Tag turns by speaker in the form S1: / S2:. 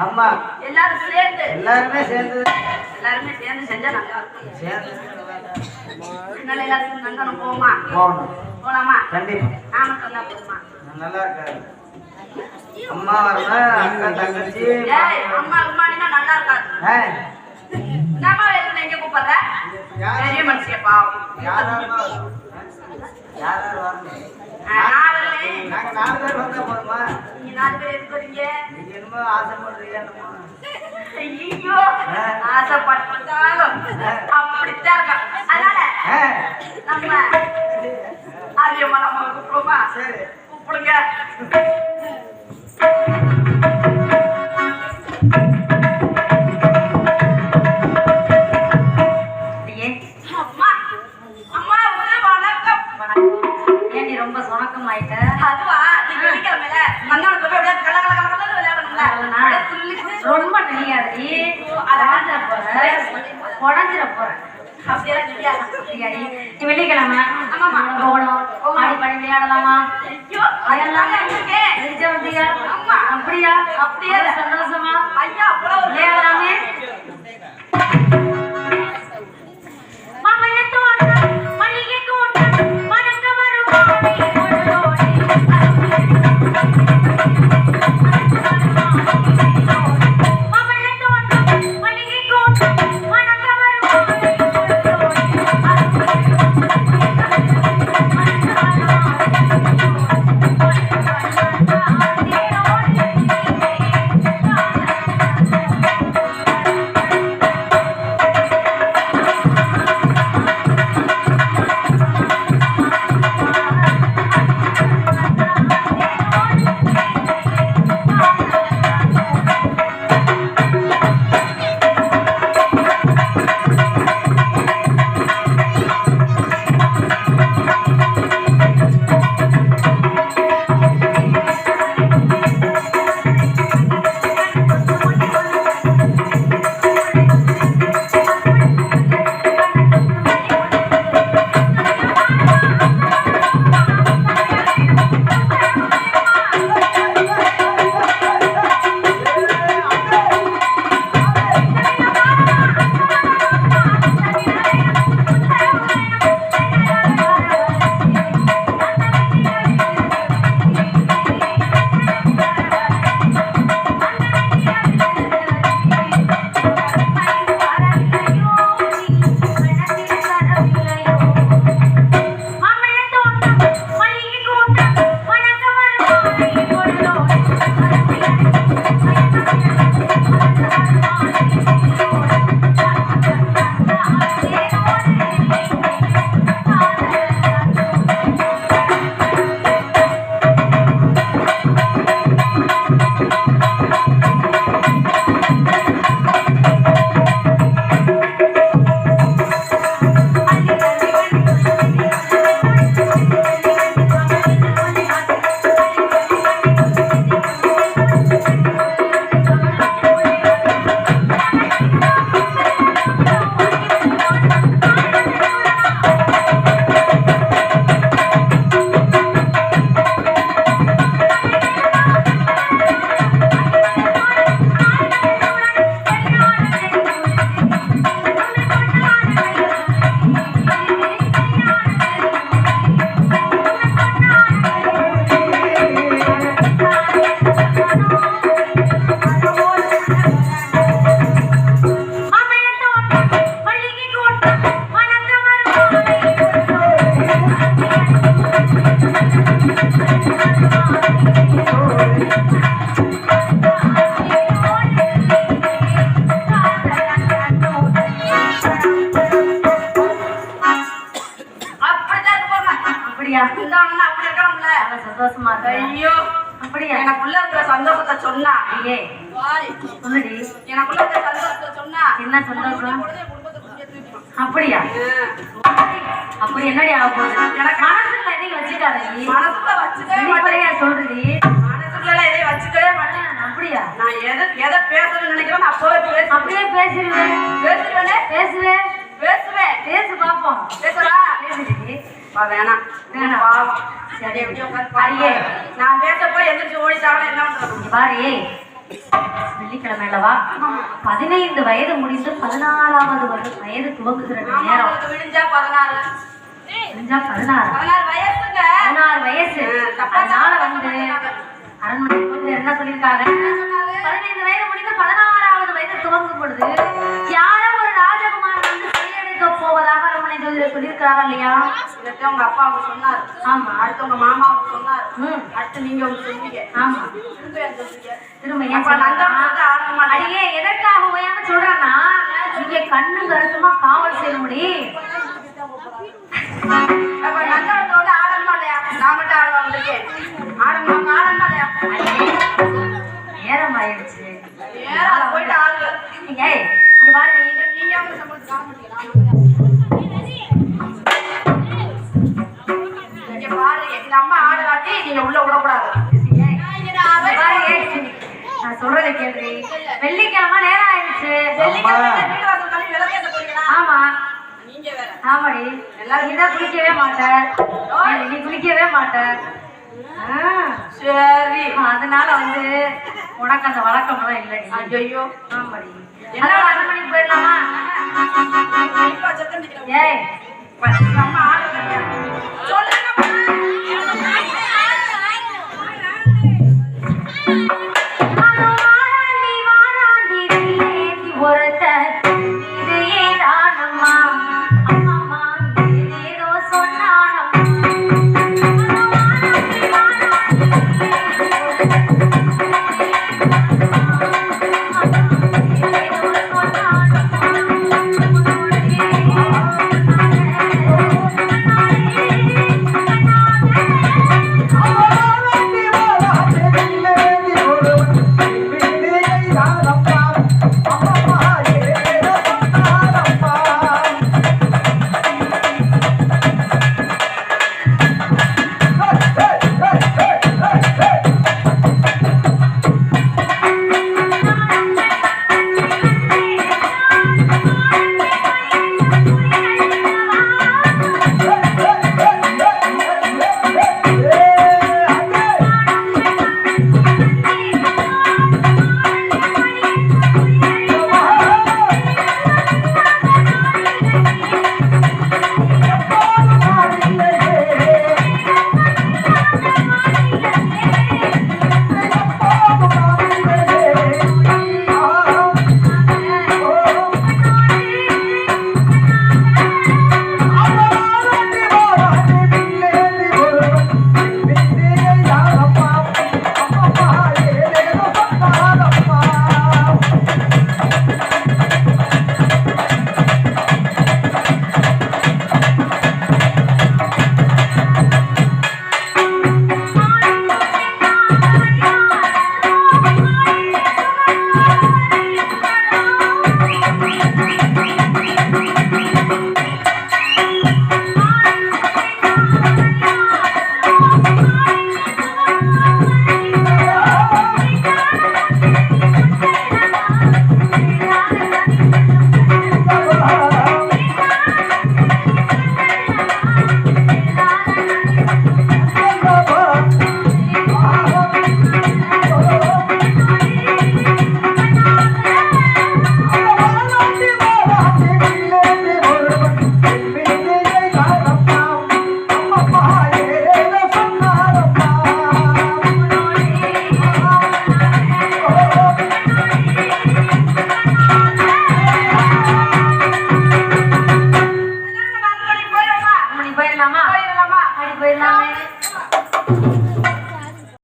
S1: ஆமா
S2: எல்லாருமே சேர்ந்து
S1: செஞ்சா நல்லா இருக்கும். எல்லாரும் நந்தனம் போலாமா?
S2: கண்டிப்பா.
S1: நாம சொன்னா போதுமா?
S2: நல்லா இருக்காது. அம்மா வரல, அக்கா தங்கச்சி.
S1: அம்மா அம்மாடினா நல்லா இருக்காது. என்னம்மா வேணும் எங்க கூப்பிடுற? பெரிய மனுஷிய பாவம்.
S2: யார் வரணும்? நாங்க 4 பேர் வந்தா போதுமா?
S1: நீங்க 4 பேர் இருக்கிறீங்க.
S2: நீங்க என்னமோ ஆசைப்படுறீங்க.
S1: ஐயோ ஆசைப்பட்டாலும் அப்படித்தான் இருக்கா. அதனால நம்ம ஆரியம்மா நம்ம கூப்பிடுவோமா?
S2: சரி
S1: கூப்பிடுங்க.
S3: ரொம்ப சொணக்கம் ஆயிட்ட.
S1: அதுவா நீ வெள்ளிக்கிழமையில மண்ணான போய் அப்படியே கல கல கல கல விளையாடணும்ல.
S3: ரொம்ப நெய்யாடி அதாண்ட போறேன் உடஞ்சிட போறேன்.
S1: அப்படியெல்லாம் தெரியாது.
S3: நீ வெள்ளிக்கிழமை போகணும் ஆடிப்பாடி விளையாடலாமா?
S1: ஐயோ அதெல்லாம்
S3: வந்தியா?
S1: ஆமா
S3: அப்படியா?
S1: அப்படியே
S3: சந்தோஷமா?
S1: ஐயா அவ்வளவு
S3: விளையாடலாமே. சந்தோஷமா
S1: ஐயோ
S3: அப்படியா?
S1: எனக்குள்ள இருக்கிற சந்தோஷத்தை சொன்னா
S3: சொல்லுடி.
S1: எனக்குள்ள இருக்கிற சந்தோஷத்தை சொன்னா
S3: என்ன சந்தோஷம்? அப்படியா? அப்படி என்னடி ஆக போகுது? எனக்கு மனசுல எதையும் வச்சுக்காத.
S1: மனசுல வச்சுக்கவே மாட்டேன்.
S3: சொல்றடி.
S1: மனசுக்குள்ள எதையும் வச்சுக்கவே மாட்டேன்.
S3: அப்படியா?
S1: நான் எதை பேசணும்னு நினைக்கிறேன் அப்பவே பேச
S3: அப்படியே பேசிடுவேன்.
S1: பேசுவேனே
S3: பேசுவேன்
S1: பேசுவேன்.
S3: பேசு பாப்போம்.
S1: பேசுறா
S3: பேசுடி.
S1: வேணாம்
S3: வேணாம்.
S1: பாவம். சரி எப்படி உட்காந்து பாரியே. நான் பேசப்போ எந்திரிச்சு ஓடிட்டாலும் என்ன பண்றது
S3: பாரு. வெள்ளிக்கிழமை அல்லவா? 15 வயது முடிந்து 16வது வயது துவங்குகிற நேரம்.
S1: விடிஞ்சா 16
S3: விடிஞ்சா 16
S1: வயசுங்க.
S3: 16 வயசு. அதனால வந்து அரண்மனை என்ன சொல்லியிருக்காங்க? 15 வயது முடிந்து 16வது வயது துவங்கும் பொழுது யாரோ ஒரு ராஜகுமாரன் வந்து கையெடுக்க போவதாக அரண்மனை ஜோதிடர் சொல்லியிருக்காரா இல்லையா?
S1: இதை உங்க அப்பா அவங்க சொன்னார்.
S3: ஆமா.
S1: அடுத்து உங்க மாமா அவங்க சொன்னார். அடுத்து நீங்க அவங்க சொன்னீங்க.
S3: ஆமா. திரும்ப ஏன் அடியே எதற்காக ஓயாம சொல்றேன்னா, நீங்க கண்ணு கருத்துமா காவல் செய்யும்படி.
S1: நந்தவத்தோட ஆடணுமா இல்லையா? நான் மட்டும் ஆடவா வந்திருக்கேன். ஆடணுமா இல்லையா?
S3: நேரம் ஆயிடுச்சு.
S1: போயிட்டு ஆடுங்க.
S3: இங்க பாரு,
S1: நீங்க அவங்க சம்பளத்துக்கு ஆட முடியல. இங்க பாரு, எங்க அம்மா ஆடு காட்டி நீங்க உள்ள விடக்கூடாது.
S3: நான் சொல்றதை கேள்வி. வெள்ளிக்கிழமை நேரம் ஆயிடுச்சு.
S1: வீடு வாசல் கழுவி விளக்கேத்த போறீங்களா?
S3: ஆமா.
S1: நீங்க வேற.
S3: ஆமாடி. எல்லாரும் நீதான் குளிக்கவே மாட்டேன். நீ குளிக்கவே மாட்டேன்.
S1: சரி.
S3: அதனால வந்து உனக்கு அந்த வழக்கம் எல்லாம் இல்லை.
S1: ஐயோ.
S3: ஆமாடி. அதனால அரண்மனைக்கு போயிடலாமா? ஏய்,
S1: அம்மா ஆடு சொல்லுங்க.
S3: போயிடலாமா? போயிடலாமே.